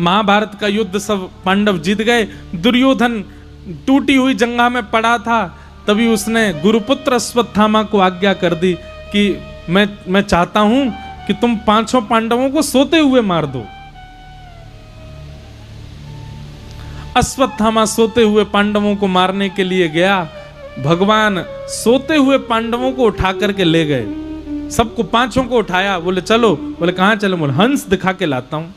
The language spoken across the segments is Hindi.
महाभारत का युद्ध सब पांडव जीत गए, दुर्योधन टूटी हुई जंगा में पड़ा था, तभी उसने गुरुपुत्र अश्वत्थामा को आज्ञा कर दी कि मैं चाहता हूं कि तुम पांचों पांडवों को सोते हुए मार दो। अश्वत्थामा सोते हुए पांडवों को मारने के लिए गया। भगवान सोते हुए पांडवों को उठा करके ले गए, सबको पांचों को उठाया, बोले चलो। बोले कहां चलो? बोले हंस दिखा के लाता हूं।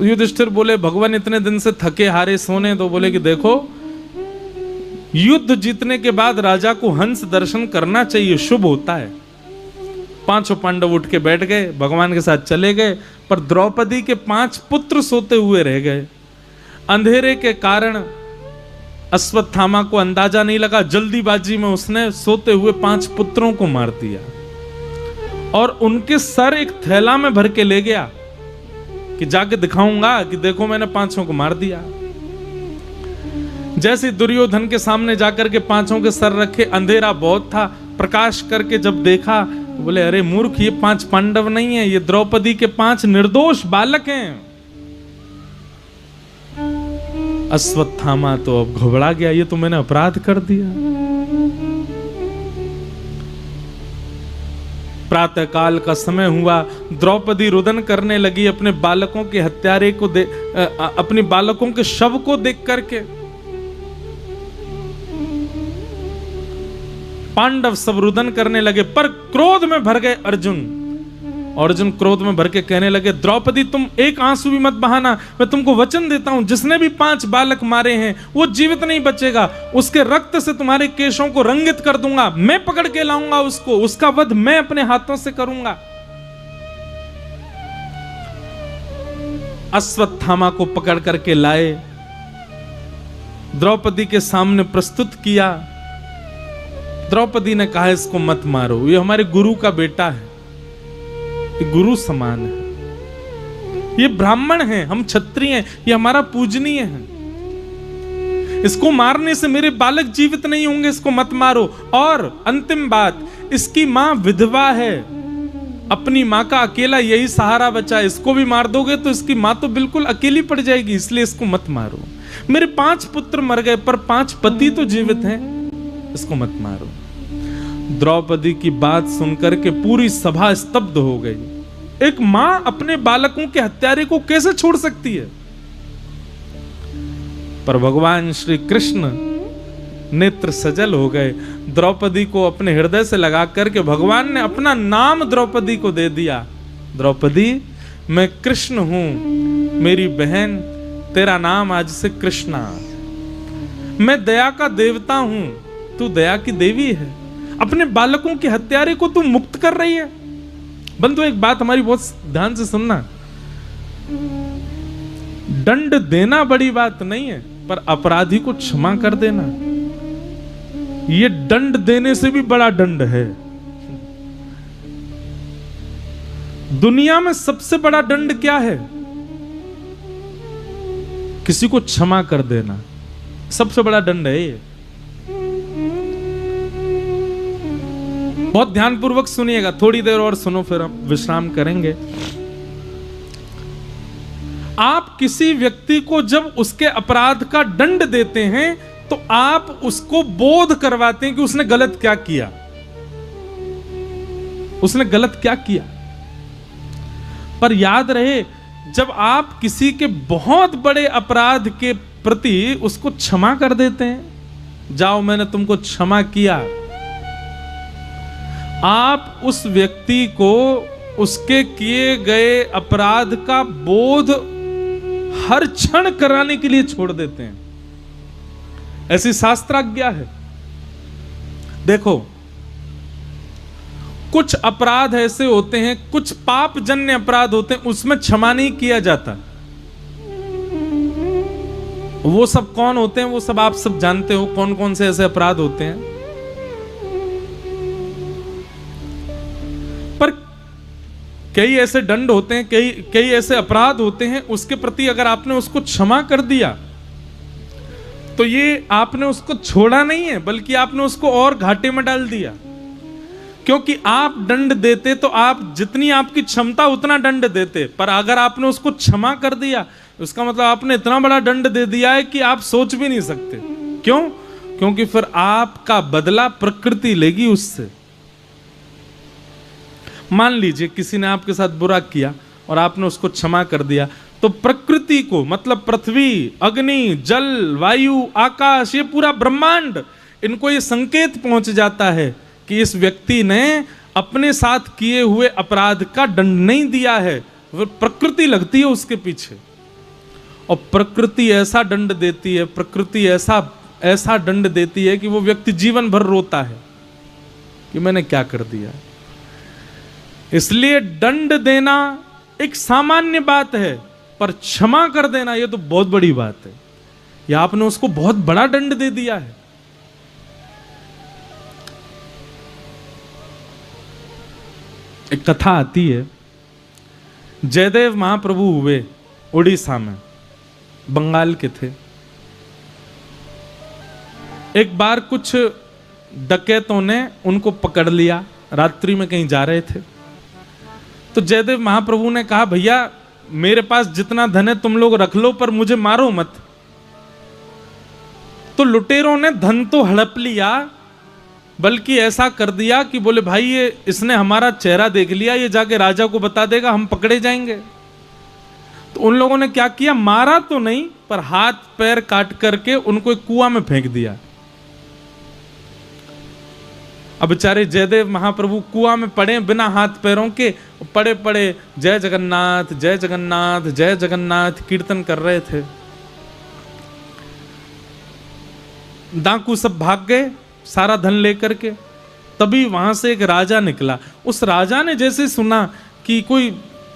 युधिष्ठिर बोले भगवान इतने दिन से थके हारे सोने दो। बोले कि देखो, युद्ध जीतने के बाद राजा को हंस दर्शन करना चाहिए, शुभ होता है। पांचों पांडव उठ के बैठ गए, भगवान के साथ चले गए, पर द्रौपदी के 5 पुत्र सोते हुए रह गए। अंधेरे के कारण अश्वत्थामा को अंदाजा नहीं लगा, जल्दीबाजी में उसने सोते हुए 5 पुत्रों को मार दिया और उनके सर एक थैला में भर के ले गया कि जाके दिखाऊंगा कि देखो मैंने 5 को मार दिया। जैसे दुर्योधन के सामने जाकर के 5 के सर रखे, अंधेरा बहुत था, प्रकाश करके जब देखा तो बोले अरे मूर्ख, ये 5 पांडव नहीं है, ये द्रौपदी के 5 निर्दोष बालक हैं। अश्वत्थामा तो अब घबरा गया, ये तो मैंने अपराध कर दिया। प्रातः काल का समय हुआ, द्रौपदी रुदन करने लगी अपने बालकों के हत्यारे को अपने बालकों के शव को देख करके। पांडव सब रुदन करने लगे, पर क्रोध में भर गए अर्जुन। अर्जुन क्रोध में भर के कहने लगे द्रौपदी तुम एक आंसू भी मत बहाना, मैं तुमको वचन देता हूं जिसने भी 5 बालक मारे हैं वो जीवित नहीं बचेगा, उसके रक्त से तुम्हारे केशों को रंगित कर दूंगा, मैं पकड़ के लाऊंगा उसको, उसका वध मैं अपने हाथों से करूंगा। अश्वत्थामा को पकड़ करके लाए, द्रौपदी के सामने प्रस्तुत किया। द्रौपदी ने कहा इसको मत मारो, ये हमारे गुरु का बेटा है, ये गुरु समान है, ये ब्राह्मण है, हम क्षत्रिय हैं, ये हमारा पूजनीय है, इसको मारने से मेरे बालक जीवित नहीं होंगे, इसको मत मारो। और अंतिम बात, इसकी मां विधवा है, अपनी मां का अकेला यही सहारा बचा, इसको भी मार दोगे तो इसकी मां तो बिल्कुल अकेली पड़ जाएगी, इसलिए इसको मत मारो। मेरे 5 पुत्र मर गए पर 5 पति तो जीवित हैं, इसको मत मारो। द्रौपदी की बात सुनकर के पूरी सभा स्तब्ध हो गई। एक मां अपने बालकों के हत्यारे को कैसे छोड़ सकती है? पर भगवान श्री कृष्ण नेत्र सजल हो गए, द्रौपदी को अपने हृदय से लगा करके भगवान ने अपना नाम द्रौपदी को दे दिया। द्रौपदी मैं कृष्ण हूं, मेरी बहन, तेरा नाम आज से कृष्णा। मैं दया का देवता हूं, तू दया की देवी है। अपने बालकों के हत्यारे को तू मुक्त कर रही है। बंधु एक बात हमारी बहुत ध्यान से सुनना, दंड देना बड़ी बात नहीं है, पर अपराधी को क्षमा कर देना ये दंड देने से भी बड़ा दंड है। दुनिया में सबसे बड़ा दंड क्या है? किसी को क्षमा कर देना सबसे बड़ा दंड है ये। बहुत ध्यानपूर्वक सुनिएगा, थोड़ी देर और सुनो फिर हम विश्राम करेंगे। आप किसी व्यक्ति को जब उसके अपराध का दंड देते हैं तो आप उसको बोध करवाते हैं कि उसने गलत क्या किया, उसने गलत क्या किया। पर याद रहे, जब आप किसी के बहुत बड़े अपराध के प्रति उसको क्षमा कर देते हैं, जाओ मैंने तुमको क्षमा किया, आप उस व्यक्ति को उसके किए गए अपराध का बोध हर क्षण कराने के लिए छोड़ देते हैं। ऐसी शास्त्राज्ञा है। देखो, कुछ अपराध ऐसे होते हैं, कुछ पापजन्य अपराध होते हैं, उसमें क्षमा नहीं किया जाता। वो सब कौन होते हैं? वो सब आप सब जानते हो कौन कौन से ऐसे अपराध होते हैं। पर कई ऐसे दंड होते हैं, कई ऐसे अपराध होते हैं, उसके प्रति अगर आपने उसको क्षमा कर दिया तो ये आपने उसको छोड़ा नहीं है, बल्कि आपने उसको और घाटे में डाल दिया। क्योंकि आप दंड देते तो आप जितनी आपकी क्षमता उतना दंड देते, पर अगर आपने उसको क्षमा कर दिया उसका मतलब आपने इतना बड़ा दंड दे दिया है कि आप सोच भी नहीं सकते। क्यों? क्योंकि फिर आपका बदला प्रकृति लेगी उससे। मान लीजिए किसी ने आपके साथ बुरा किया और आपने उसको क्षमा कर दिया, तो प्रकृति को मतलब पृथ्वी, अग्नि, जल, वायु, आकाश, ये पूरा ब्रह्मांड, इनको ये संकेत पहुंच जाता है कि इस व्यक्ति ने अपने साथ किए हुए अपराध का दंड नहीं दिया है। फिर प्रकृति लगती है उसके पीछे और प्रकृति ऐसा दंड देती है, प्रकृति ऐसा दंड देती है कि वो व्यक्ति जीवन भर रोता है कि मैंने क्या कर दिया। इसलिए दंड देना एक सामान्य बात है, पर क्षमा कर देना यह तो बहुत बड़ी बात है। या आपने उसको बहुत बड़ा दंड दे दिया है। एक कथा आती है, जयदेव महाप्रभु हुए उड़ीसा में, बंगाल के थे। एक बार कुछ डकैतों ने उनको पकड़ लिया, रात्रि में कहीं जा रहे थे। तो जयदेव महाप्रभु ने कहा, भैया मेरे पास जितना धन है तुम लोग रख लो, पर मुझे मारो मत। तो लुटेरों ने धन तो हड़प लिया, बल्कि ऐसा कर दिया कि बोले भाई ये इसने हमारा चेहरा देख लिया, ये जाके राजा को बता देगा, हम पकड़े जाएंगे। तो उन लोगों ने क्या किया, मारा तो नहीं पर हाथ पैर काट करके उनको एक कुआं में फेंक दिया। अब बेचारे जयदेव महाप्रभु कुआं में पड़े बिना हाथ पैरों के, पड़े पड़े जय जगन्नाथ जय जगन्नाथ जय जगन्नाथ कीर्तन कर रहे थे। डाकू सब भाग गए सारा धन लेकर के। तभी वहां से एक राजा निकला। उस राजा ने जैसे सुना कि कोई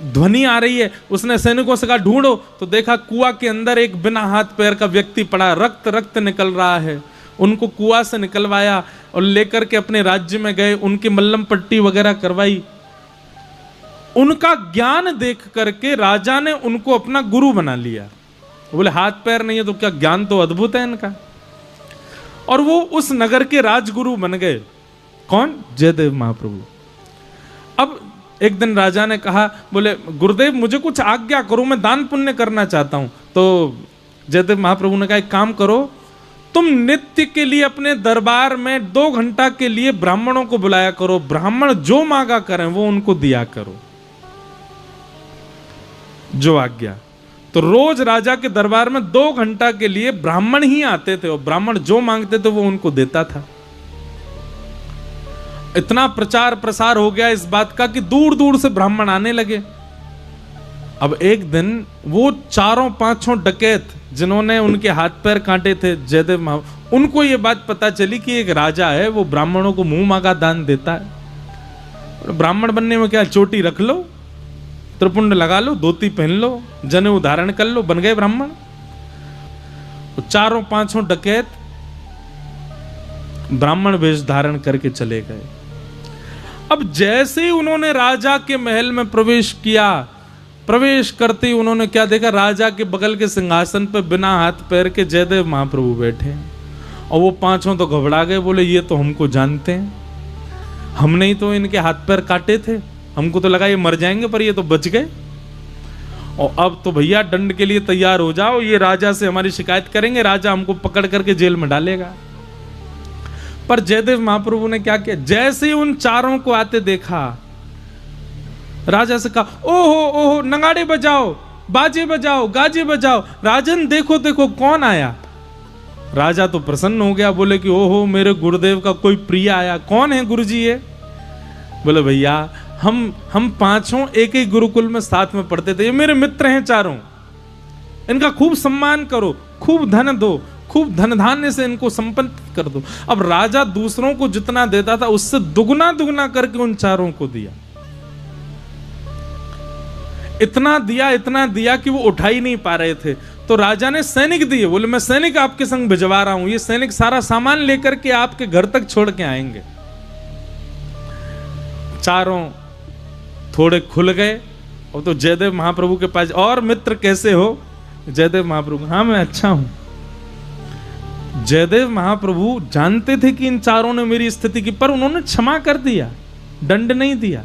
ध्वनि आ रही है, उसने सैनिकों से कहा ढूंढो। तो देखा कुआं के अंदर एक बिना हाथ पैर का व्यक्ति पड़ा, रक्त रक्त निकल रहा है। उनको कुआं से निकलवाया और लेकर के अपने राज्य में गए, उनकी मल्लम पट्टी वगैरह करवाई। उनका ज्ञान देख करके राजा ने उनको अपना गुरु बना लिया। बोले हाथ पैर नहीं है तो क्या, ज्ञान तो अद्भुत है इनका। और वो उस नगर के राजगुरु बन गए। कौन? जयदेव महाप्रभु। अब एक दिन राजा ने कहा, बोले गुरुदेव मुझे कुछ आज्ञा करो, मैं दान पुण्य करना चाहता हूं। तो जयदेव महाप्रभु ने कहा एक काम करो, तुम नित्य के लिए अपने दरबार में 2 घंटा के लिए ब्राह्मणों को बुलाया करो, ब्राह्मण जो मांगा करें वो उनको दिया करो, जो आज्ञा। तो रोज राजा के दरबार में 2 घंटा के लिए ब्राह्मण ही आते थे और ब्राह्मण जो मांगते थे वो उनको देता था। इतना प्रचार प्रसार हो गया इस बात का कि दूर दूर से ब्राह्मण आने लगे। अब एक दिन वो 4-5 डकैत जिन्होंने उनके हाथ पैर काटे थे जयदेव, उनको ये बात पता चली कि एक राजा है वो ब्राह्मणों को मुंह मांगा दान देता है। ब्राह्मण बनने में क्या, चोटी रख लो, त्रिपुंड लगा लो, धोती पहन लो, जनेऊ धारण कर लो, बन गए ब्राह्मण। 4-5 डकैत ब्राह्मण वेश धारण करके चले गए। अब जैसे ही उन्होंने राजा के महल में प्रवेश किया, प्रवेश करते ही उन्होंने क्या देखा, राजा के बगल के सिंहासन पर बिना हाथ पैर के जयदेव महाप्रभु बैठे। और वो 5 तो घबरा गए, बोले ये तो हमको जानते हैं, हमने ही तो इनके हाथ पैर काटे थे, हमको तो लगा ये मर जाएंगे, पर ये तो बच गए। और अब तो भैया दंड के लिए तैयार हो जाओ, ये राजा से हमारी शिकायत करेंगे, राजा हमको पकड़ करके जेल में डालेगा। पर जयदेव महाप्रभु ने क्या किया, जैसे ही उन 4 को आते देखा, राजा से कहा ओहो ओहो नगाड़े बजाओ, बाजे बजाओ, गाजे बजाओ, राजन देखो देखो कौन आया। राजा तो प्रसन्न हो गया, बोले कि ओहो मेरे गुरुदेव का कोई प्रिय आया। कौन है गुरुजी ये? बोले भैया हम 5 एक ही गुरुकुल में साथ में पढ़ते थे, ये मेरे मित्र हैं 4, इनका खूब सम्मान करो, खूब धन दो, खूब धन धान्य से इनको संपन्न कर दो। अब राजा दूसरों को जितना देता था उससे दुगना दुगना करके उन 4 को दिया। इतना दिया कि वो उठा ही नहीं पा रहे थे। तो राजा ने सैनिक दिए, बोले मैं सैनिक आपके संग भिजवा रहा हूं, ये सैनिक सारा सामान लेकर के आपके घर तक छोड़ के आएंगे। 4 थोड़े खुल गए। और तो जयदेव महाप्रभु के पास, और मित्र कैसे हो? जयदेव महाप्रभु, हाँ मैं अच्छा हूं। जयदेव महाप्रभु जानते थे कि इन 4 ने मेरी स्थिति की, पर उन्होंने क्षमा कर दिया। दंड नहीं दिया।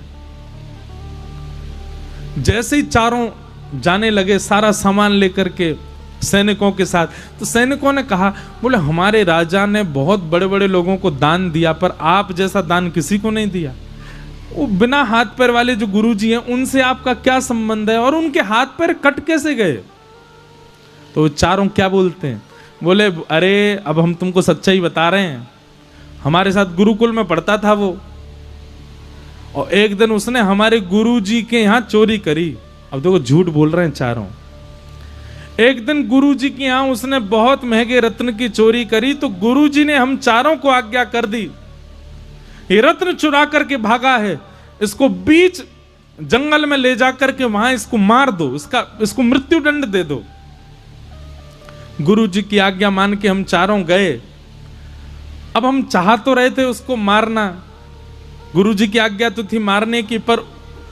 जैसे ही चारों जाने लगे सारा सामान लेकर के सैनिकों के साथ, तो सैनिकों ने कहा, बोले हमारे राजा ने बहुत बड़े बड़े लोगों को दान दिया, पर आप जैसा दान किसी को नहीं दिया। वो बिना हाथ पैर वाले जो गुरुजी हैं, उनसे आपका क्या संबंध है, और उनके हाथ पैर कट कैसे गए? तो चारों क्या बोलते हैं, बोले अरे अब हम तुमको सच्चाई बता रहे हैं, हमारे साथ गुरुकुल में पढ़ता था वो, और एक दिन उसने हमारे गुरुजी के यहाँ चोरी करी। अब देखो झूठ बोल रहे हैं चारों। एक दिन गुरुजी के यहाँ उसने बहुत महंगे रत्न की चोरी करी, तो गुरुजी ने हम चारों को आज्ञा कर दी, ये रत्न चुरा करके भागा है, इसको बीच जंगल में ले जाकर के वहां इसको मार दो, इसको मृत्यु दंड दे दो। गुरुजी की आज्ञा मान के हम चारों गए। अब हम चाह तो रहे थे उसको मारना, गुरुजी की आज्ञा तो थी मारने की, पर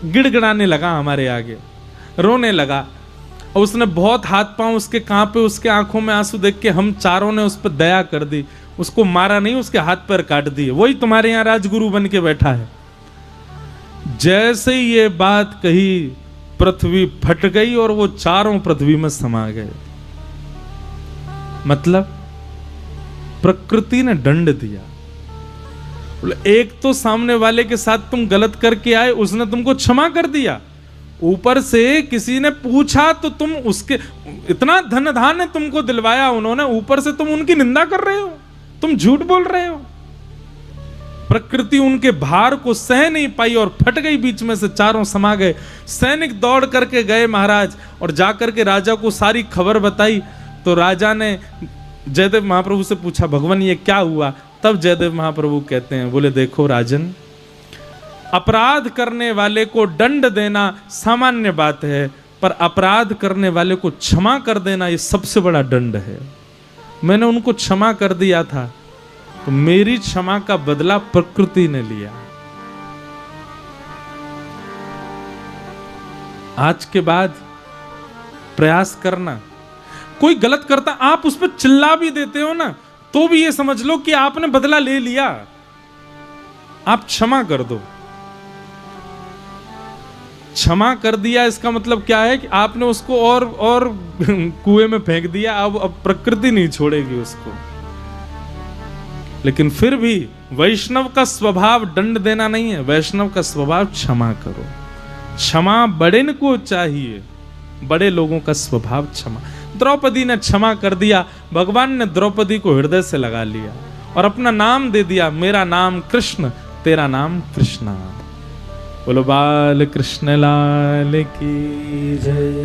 गिड़गिड़ाने लगा हमारे आगे, रोने लगा, और उसने बहुत हाथ पांव उसके कांपे, उसके आंखों में आंसू देख के हम चारों ने उस पर दया कर दी, उसको मारा नहीं, उसके हाथ पैर काट दिए। वही तुम्हारे यहां राजगुरु बन के बैठा है। जैसे ही ये बात कही, पृथ्वी फट गई और वो चारों पृथ्वी में समा गए। मतलब प्रकृति ने दंड दिया। एक तो सामने वाले के साथ तुम गलत करके आए, उसने तुमको क्षमा कर दिया, ऊपर से किसी ने पूछा तो तुम उसके इतना धन धान्य तुमको दिलवाया उन्होंने, ऊपर से तुम उनकी निंदा कर रहे हो, तुम झूठ बोल रहे हो। प्रकृति उनके भार को सह नहीं पाई और फट गई, बीच में से चारों समा गए। सैनिक दौड़ करके गए महाराज, और जाकर के राजा को सारी खबर बताई। तो राजा ने जयदेव महाप्रभु से पूछा, भगवान ये क्या हुआ? तब जयदेव महाप्रभु कहते हैं, बोले देखो राजन, अपराध करने वाले को दंड देना सामान्य बात है, पर अपराध करने वाले को क्षमा कर देना ये सबसे बड़ा दंड है। मैंने उनको क्षमा कर दिया था, तो मेरी क्षमा का बदला प्रकृति ने लिया। आज के बाद प्रयास करना, कोई गलत करता आप उस पर चिल्ला भी देते हो ना, तो भी ये समझ लो कि आपने बदला ले लिया, आप क्षमा कर दो। क्षमा कर दिया इसका मतलब क्या है कि आपने उसको और कुएं में फेंक दिया, अब प्रकृति नहीं छोड़ेगी उसको। लेकिन फिर भी वैष्णव का स्वभाव दंड देना नहीं है, वैष्णव का स्वभाव क्षमा करो। क्षमा बड़े को चाहिए, बड़े लोगों का स्वभाव क्षमा। द्रौपदी ने क्षमा कर दिया, भगवान ने द्रौपदी को हृदय से लगा लिया और अपना नाम दे दिया, मेरा नाम कृष्ण, तेरा नाम कृष्णा। बोलो बाल कृष्ण लाल की जय।